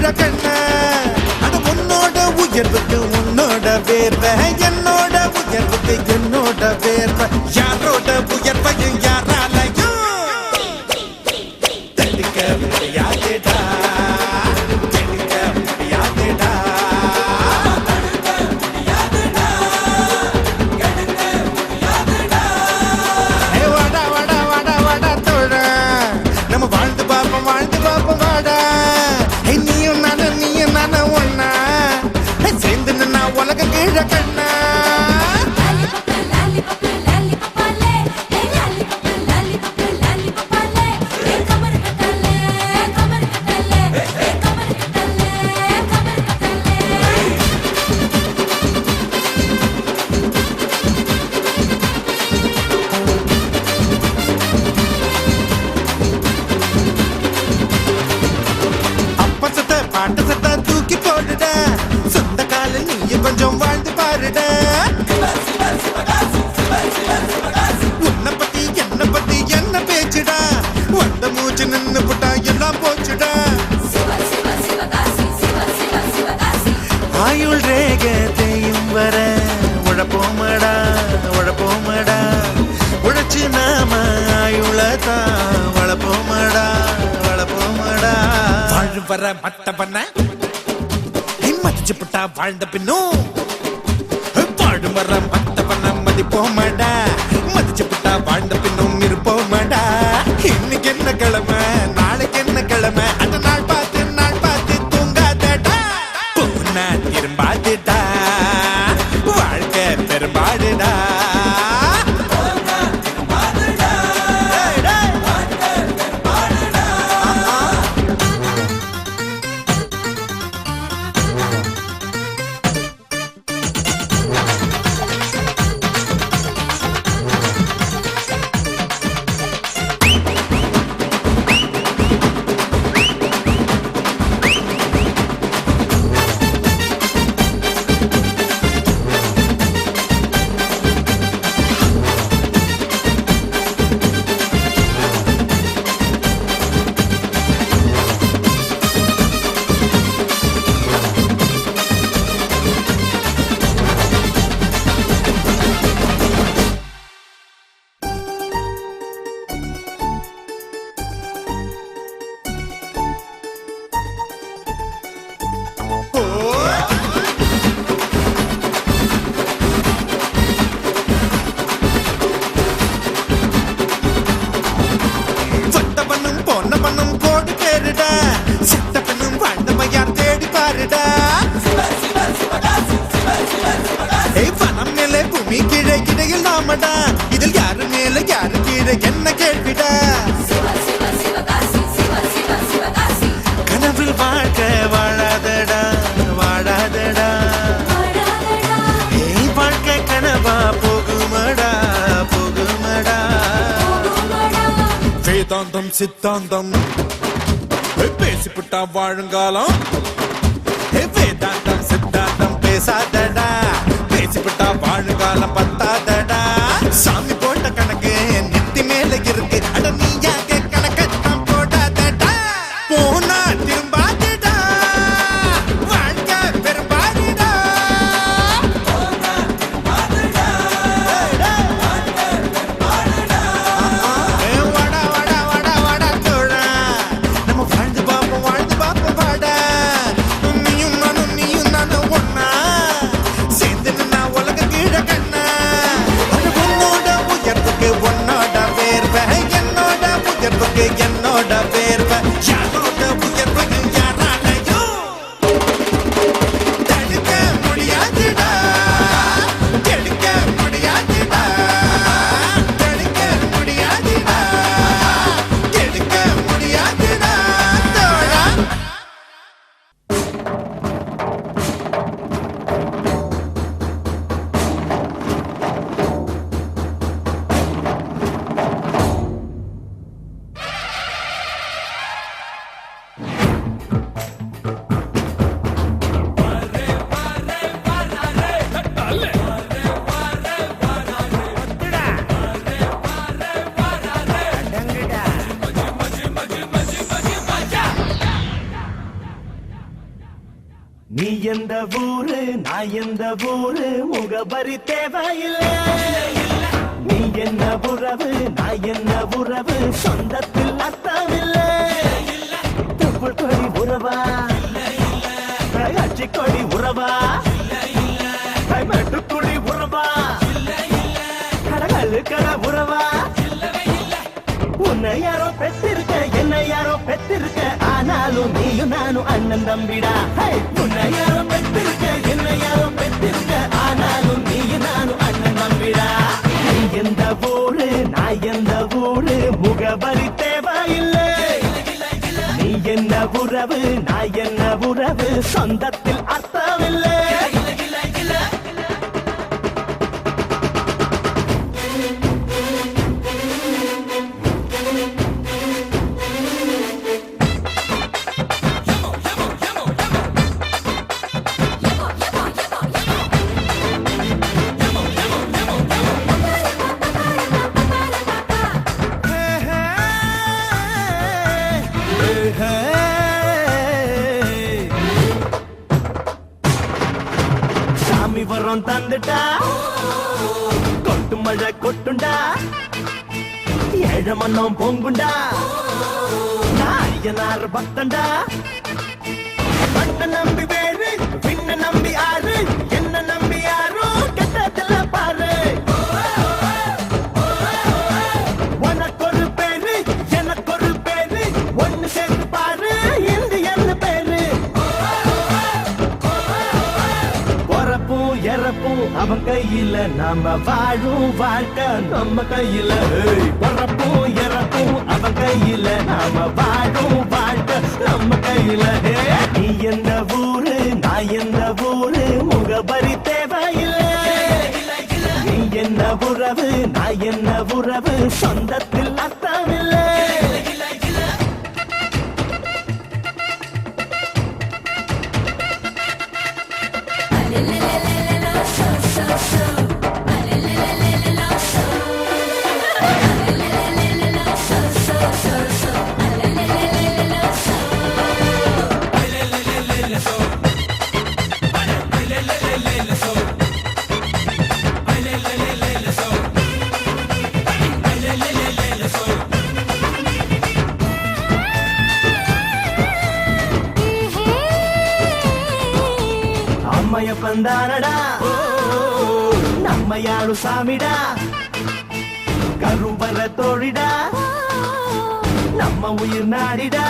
கீழே கண்ண அட உன்னோட உயர்வுக்கு உன்னோட வேர்வை என்னோட உயர்வுக்கு என்னோட வேர்வை யாரோட உயர்வையும் யாராலையும் தடுக்க முடியாதுடா தடுக்க முடியாதுடா வாடா வாடா வாடா வாடா தோழ நம்ம வாழ்ந்து பார்ப்போம் வாடா நீயும் நானும் ஒண்ணா சேர்ந்து நின்னா உலக கீழே கண்ணா பாட்டு சத்தா தூக்கி போடுட சொந்த கால நீ கொஞ்சம் வாழ்ந்து பாருட உன்னை பத்தி என்ன பேச்சுடா வந்த மூச்சு நின்னு புட்டா எல்லாம் போச்சுடா ஆயுள் ரேக தேயும் வர உழப்போமடா உழைச்சு நாம ஆயுளதான் வளப்போமடா வாழு வர மட்ட பண்ண மதிச்சு புட்டா வாழ்ந்த பின்னும் வாழும் வர மட்ட பண்ண மதிப்போமடா மதிச்சு புட்டா வாழ்ந்த பின்னும் இருப்போமடா இன்னைக்கு என்ன கிழமை நாளைக்கு என்ன கிழமை அந்த நாள் பார்த்து தூங்காதடா போனா திரும்பாதுடா வாழ்க்கை பெரும்பாடுடா இதில் யாரு மேல யாரு கீழே என்ன கேள்விடா கனவில் வாழ்க்கை வாழாதடா வாழ்க்கை கனவா போகுமடா வேதாந்தம் சித்தாந்தம் பேசிப்புட்டா வாழுங்காலம் வேதாந்தம் சித்தாந்தம் பேசாதடா பேசிப்புட்டா வாழுங்காலம் பத்தாதடா சாமி போட்ட கணக்கு நெத்தி மேல இருக்கு அட நீயாக கணக்கத்தான் போடாதடா போனா திரும்பாதுடா வாழ்க்கை பெரும்பாடுடா வாடா தோழா நம்ம வாழ்ந்து பார்ப்போம் வாடா நீயும் நானும் ஒண்ணா சேர்ந்து நின்னா உலக கீழே கண்ணா நீ எந்த ஊரு நான் எந்த ஊரு முகவரி தேவையில்லை நீ என்ன உறவு நான் என்ன உறவு சொந்தத்தில் அர்த்தமில்லை தொப்புள் கொடி உறவா அச்சி கொடி உறவா மெட்டுக்குடி உறவா கடகழு கட உறவா உன்னை யாரோ பெற்றிருக்க என்னை யாரோ பெற்றிருக்க ஆனாலும் நீயும் நானும் அண்ணன் தம்பிடா உன்னை யாரோ பெற்றிருக்க என்னை யாரோ பெற்றிருக்க ஆனாலும் நீயும் நானும் அண்ணன் தம்பிடா நீ எந்த ஊரு நான் எந்த ஊரு முகவரி தேவையில்லை நீ என்ன உறவு நான் என்ன உறவு சொந்தத்தில் அர்த்தமில்லை சாமி வரம் தந்துட்டா கொட்டு மழை கொட்டுண்டா ஏழ மன்னம் பொங்குண்டா நாரியனார் பக்தண்டா பண்ண நம்பி வேறு பின்ன நம்பி ஆறு என்ன நம்பி யாரோ கெட்டதில்ல பாரு உனக்கு ஒரு பேரு எனக்கு ஒரு பேரு ஒன்னு சேர்த்து பாரு இந்தியன்னு பேரு பொறப்பும் இறப்பும் அவன் கையில நாம வாழும் வாழ்க்கை நம்ம கையில பொறப்பும் இறப்பும் அவன் கையில நாம வாழும் வாழ்க்கை நம்ம கையில நீ எந்த ஊரு நான் எந்த ஊரு முகவரி தேவையில்லை நீ என்ன உறவு நான் என்ன உறவு சொந்தத்தில் அர்த்தமில்லை அம்மைய பந்தானடா நம்மையாளு சாமிடா கருவற தோழிடா நம்ம உயிர் நாடிடா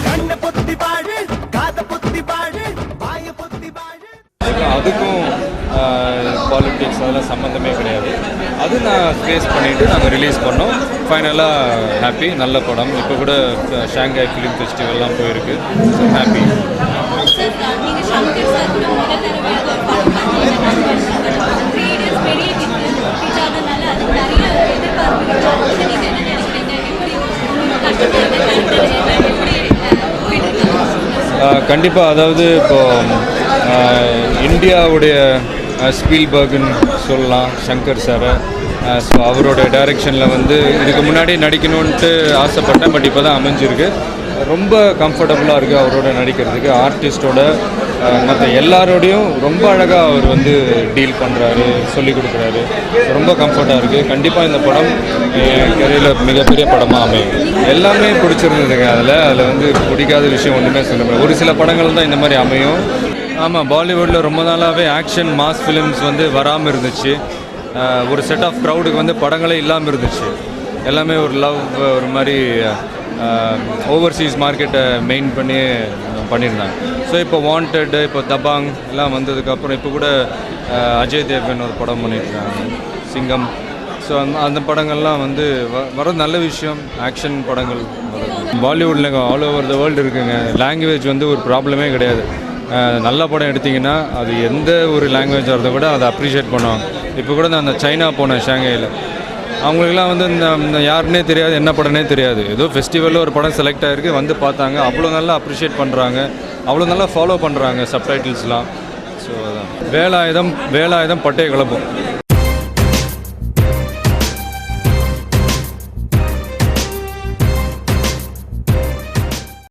கண்ண பொத்தி பாடு காத பொத்தி பாடு வாய பொத்தி பாடு அதுக்கும் பாலிட்டிக்ஸ் அதெல்லாம் சம்மந்தமே கிடையாது. அது நான் ஃபேஸ் பண்ணிவிட்டு நாங்கள் ரிலீஸ் பண்ணோம். ஃபைனலாக ஹாப்பி, நல்ல படம். இப்போ கூட ஷாங்காய் ஃபிலிம் ஃபெஸ்டிவல்லாம் போயிருக்கு. So happy. கண்டிப்பாக, அதாவது இப்போது இந்தியாவுடைய ஸ்பீல்பர்க்னு சொல்லலாம் சங்கர் சாரை. ஸோ அவரோட டைரெக்ஷனில் வந்து இதுக்கு முன்னாடி நடிக்கணுன்ட்டு ஆசைப்பட்டேன். பட் இப்போ தான் அமைஞ்சிருக்கு. ரொம்ப கம்ஃபர்டபுளாக இருக்குது அவரோட நடிக்கிறதுக்கு. ஆர்டிஸ்டோட மற்ற எல்லாரோடையும் ரொம்ப அழகாக அவர் வந்து டீல் பண்ணுறாரு, சொல்லிக் கொடுக்குறாரு. ரொம்ப கம்ஃபர்ட்டாக இருக்குது. கண்டிப்பாக இந்த படம் என் கரியரில் மிகப்பெரிய படமாக அமையும். எல்லாமே பிடிச்சிருந்ததுங்க. அதில் வந்து பிடிக்காத விஷயம் ஒன்றுமே சொல்ல முடியாது. ஒரு சில படங்கள் தான் இந்த மாதிரி அமையும். ஆமாம், பாலிவுட்டில் ரொம்ப நாளாகவே ஆக்ஷன் மாஸ் ஃபிலிம்ஸ் வந்து வராமல் இருந்துச்சு. ஒரு செட் ஆஃப் க்ரௌடுக்கு வந்து படங்களே இல்லாமல் இருந்துச்சு. எல்லாமே ஒரு லவ், ஒரு மாதிரி ஓவர்சீஸ் மார்க்கெட்டை மெயின் பண்ணி பண்ணியிருந்தாங்க. ஸோ இப்போ வாண்டட், இப்போ தபாங் எல்லாம் வந்ததுக்கப்புறம் இப்போ கூட அஜய் தேவ்கன் ஒரு படம் பண்ணியிருக்காங்க, சிங்கம். ஸோ அந்த படங்கள்லாம் வந்து வர நல்ல விஷயம். ஆக்ஷன் படங்கள் வரும். பாலிவுட்டில் ஆல் ஓவர் த வேர்ல்டு இருக்குங்க. லாங்குவேஜ் வந்து ஒரு ப்ராப்ளமே கிடையாது. நல்ல படம் எடுத்திங்கன்னா அது எந்த ஒரு லாங்குவேஜாக இருந்தால் கூட அதை அப்ரிஷியேட் பண்ணுவாங்க. இப்போ கூட நான் அந்த சைனா போனேன், ஷாங்காயில். அவங்களுக்குலாம் வந்து இந்த யாருன்னே தெரியாது, என்ன படம்னே தெரியாது. ஏதோ ஃபெஸ்டிவலில் ஒரு படம் செலக்ட் ஆகிருக்கு, வந்து பார்த்தாங்க. அவ்வளோ நல்லா அப்ரிஷியேட் பண்ணுறாங்க, அவ்வளோ நல்லா ஃபாலோ பண்ணுறாங்க சப்டைட்டில்ஸ்லாம். ஸோ அதான் வேலாயுதம் பட்டைய கிளப்பும்.